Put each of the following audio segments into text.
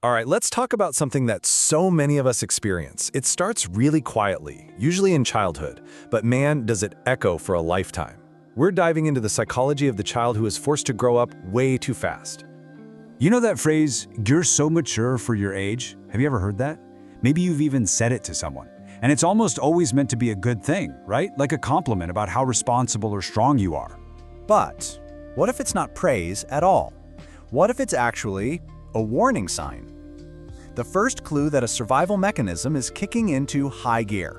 All right, let's talk about something that so many of us experience. It starts really quietly, usually in childhood, but man, does it echo for a lifetime. We're diving into the psychology of the child who is forced to grow up way too fast. You know that phrase, "you're so mature for your age"? Have you ever heard that? Maybe you've even said it to someone. And it's almost always meant to be a good thing, right? Like a compliment about how responsible or strong you are. But what if it's not praise at all? What if it's actually a warning sign? The first clue that a survival mechanism is kicking into high gear.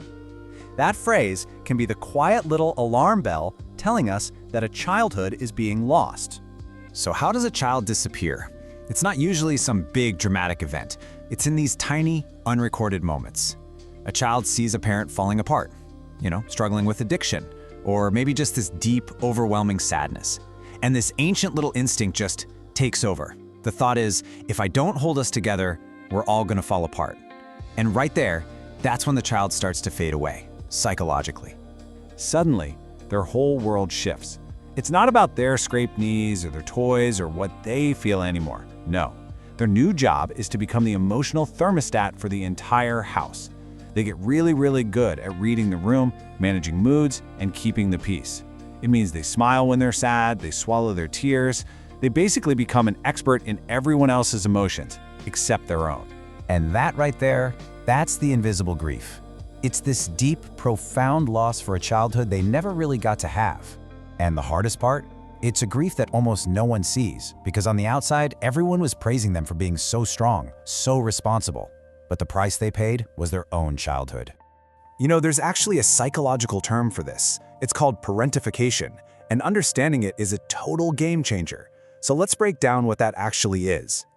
That phrase can be the quiet little alarm bell telling us that a childhood is being lost. So how does a child disappear? It's not usually some big dramatic event. It's in these tiny, unrecorded moments. A child sees a parent falling apart, struggling with addiction, or maybe just this deep, overwhelming sadness. And this ancient little instinct just takes over. The thought is, if I don't hold us together, we're all gonna fall apart. And right there, that's when the child starts to fade away, psychologically. Suddenly, their whole world shifts. It's not about their scraped knees or their toys or what they feel anymore. No, their new job is to become the emotional thermostat for the entire house. They get really, really good at reading the room, managing moods, and keeping the peace. It means they smile when they're sad, they swallow their tears. They basically become an expert in everyone else's emotions, except their own. And that right there, that's the invisible grief. It's this deep, profound loss for a childhood they never really got to have. And the hardest part? It's a grief that almost no one sees, because on the outside, everyone was praising them for being so strong, so responsible. But the price they paid was their own childhood. There's actually a psychological term for this. It's called parentification, and understanding it is a total game changer. So let's break down what that actually is.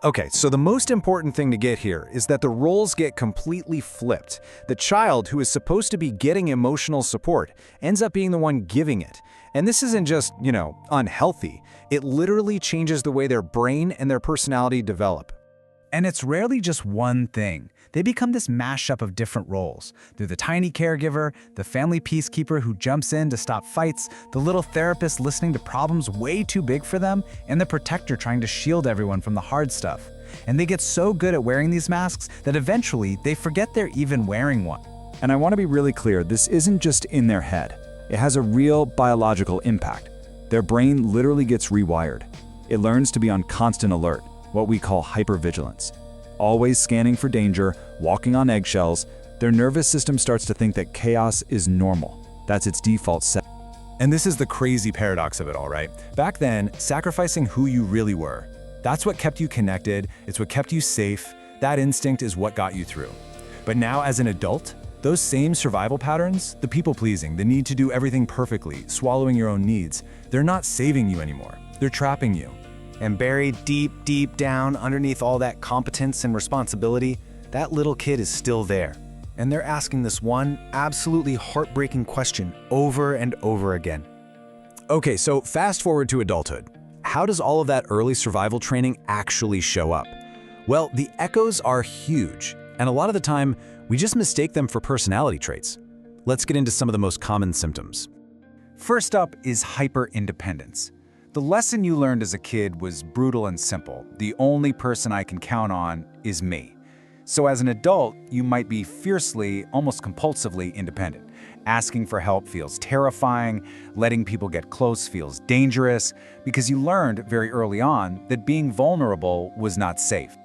Okay, so the most important thing to get here is that the roles get completely flipped. The child who is supposed to be getting emotional support ends up being the one giving it. And this isn't just, unhealthy. It literally changes the way their brain and their personality develop. And it's rarely just one thing. They become this mashup of different roles. They're the tiny caregiver, the family peacekeeper who jumps in to stop fights, the little therapist listening to problems way too big for them, and the protector trying to shield everyone from the hard stuff. And they get so good at wearing these masks that eventually they forget they're even wearing one. And I want to be really clear, this isn't just in their head. It has a real biological impact. Their brain literally gets rewired. It learns to be on constant alert, what we call hypervigilance. Always scanning for danger, walking on eggshells, their nervous system starts to think that chaos is normal. That's its default setting. And this is the crazy paradox of it all, right? Back then, sacrificing who you really were, that's what kept you connected, it's what kept you safe, that instinct is what got you through. But now as an adult, those same survival patterns, the people-pleasing, the need to do everything perfectly, swallowing your own needs, they're not saving you anymore, they're trapping you. And buried deep, deep down underneath all that competence and responsibility, that little kid is still there. And they're asking this one absolutely heartbreaking question over and over again. Okay, so fast forward to adulthood. How does all of that early survival training actually show up? Well, the echoes are huge, and a lot of the time, we just mistake them for personality traits. Let's get into some of the most common symptoms. First up is hyper-independence. The lesson you learned as a kid was brutal and simple. The only person I can count on is me. So as an adult, you might be fiercely, almost compulsively independent. Asking for help feels terrifying, letting people get close feels dangerous, because you learned very early on that being vulnerable was not safe.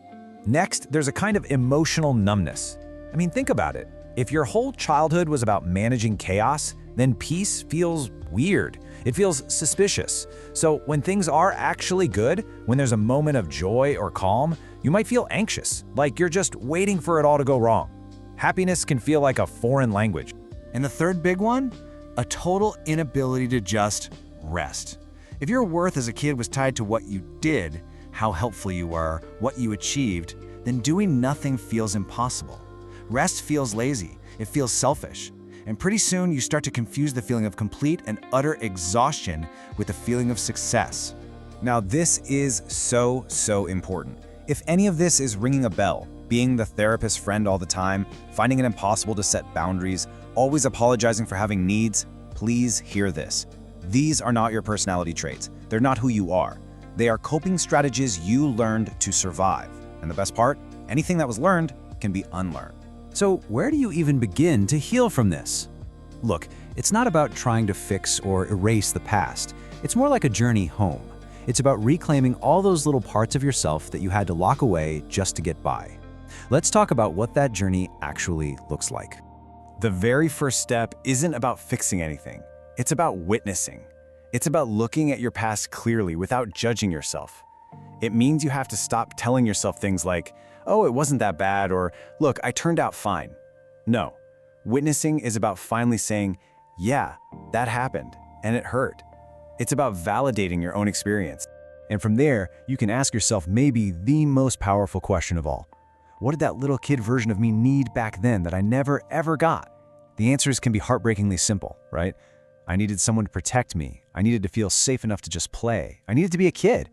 Next, there's a kind of emotional numbness. I mean, think about it. If your whole childhood was about managing chaos, then peace feels weird. It feels suspicious. So when things are actually good, when there's a moment of joy or calm, you might feel anxious, like you're just waiting for it all to go wrong. Happiness can feel like a foreign language. And the third big one? A total inability to just rest. If your worth as a kid was tied to what you did, how helpful you were, what you achieved, then doing nothing feels impossible. Rest feels lazy, it feels selfish. And pretty soon you start to confuse the feeling of complete and utter exhaustion with the feeling of success. Now this is so important. If any of this is ringing a bell, being the therapist friend all the time, finding it impossible to set boundaries, always apologizing for having needs, please hear this. These are not your personality traits. They're not who you are. They are coping strategies you learned to survive. And the best part, anything that was learned can be unlearned. So where do you even begin to heal from this? Look, it's not about trying to fix or erase the past. It's more like a journey home. It's about reclaiming all those little parts of yourself that you had to lock away just to get by. Let's talk about what that journey actually looks like. The very first step isn't about fixing anything. It's about witnessing. It's about looking at your past clearly without judging yourself. It means you have to stop telling yourself things like, "Oh, it wasn't that bad," or "Look, I turned out fine." No. Witnessing is about finally saying, "Yeah, that happened, and it hurt." It's about validating your own experience. And from there, you can ask yourself maybe the most powerful question of all. What did that little kid version of me need back then that I never ever got? The answers can be heartbreakingly simple, right? I needed someone to protect me. I needed to feel safe enough to just play. I needed to be a kid.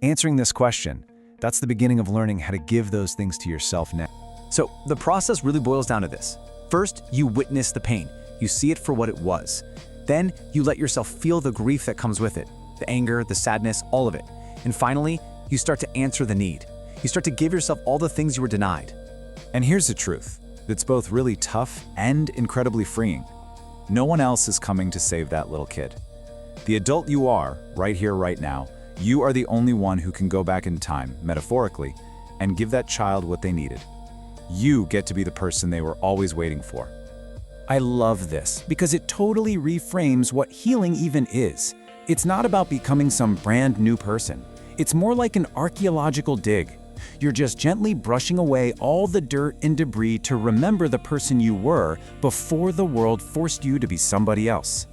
Answering this question, that's the beginning of learning how to give those things to yourself now. So the process really boils down to this. First, you witness the pain. You see it for what it was. Then you let yourself feel the grief that comes with it, the anger, the sadness, all of it. And finally, you start to answer the need. You start to give yourself all the things you were denied. And here's the truth. It's both really tough and incredibly freeing. No one else is coming to save that little kid. The adult you are, right here, right now, you are the only one who can go back in time, metaphorically, and give that child what they needed. You get to be the person they were always waiting for. I love this because it totally reframes what healing even is. It's not about becoming some brand new person. It's more like an archaeological dig. You're just gently brushing away all the dirt and debris to remember the person you were before the world forced you to be somebody else.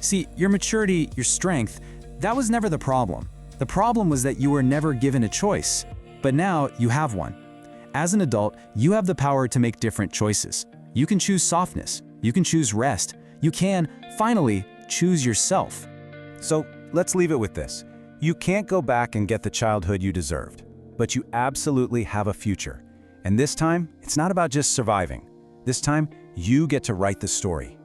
See, your maturity, your strength, that was never the problem. The problem was that you were never given a choice. But now you have one. As an adult, you have the power to make different choices. You can choose softness. You can choose rest. You can, finally, choose yourself. So let's leave it with this. You can't go back and get the childhood you deserved, but you absolutely have a future. And this time, it's not about just surviving. This time, you get to write the story.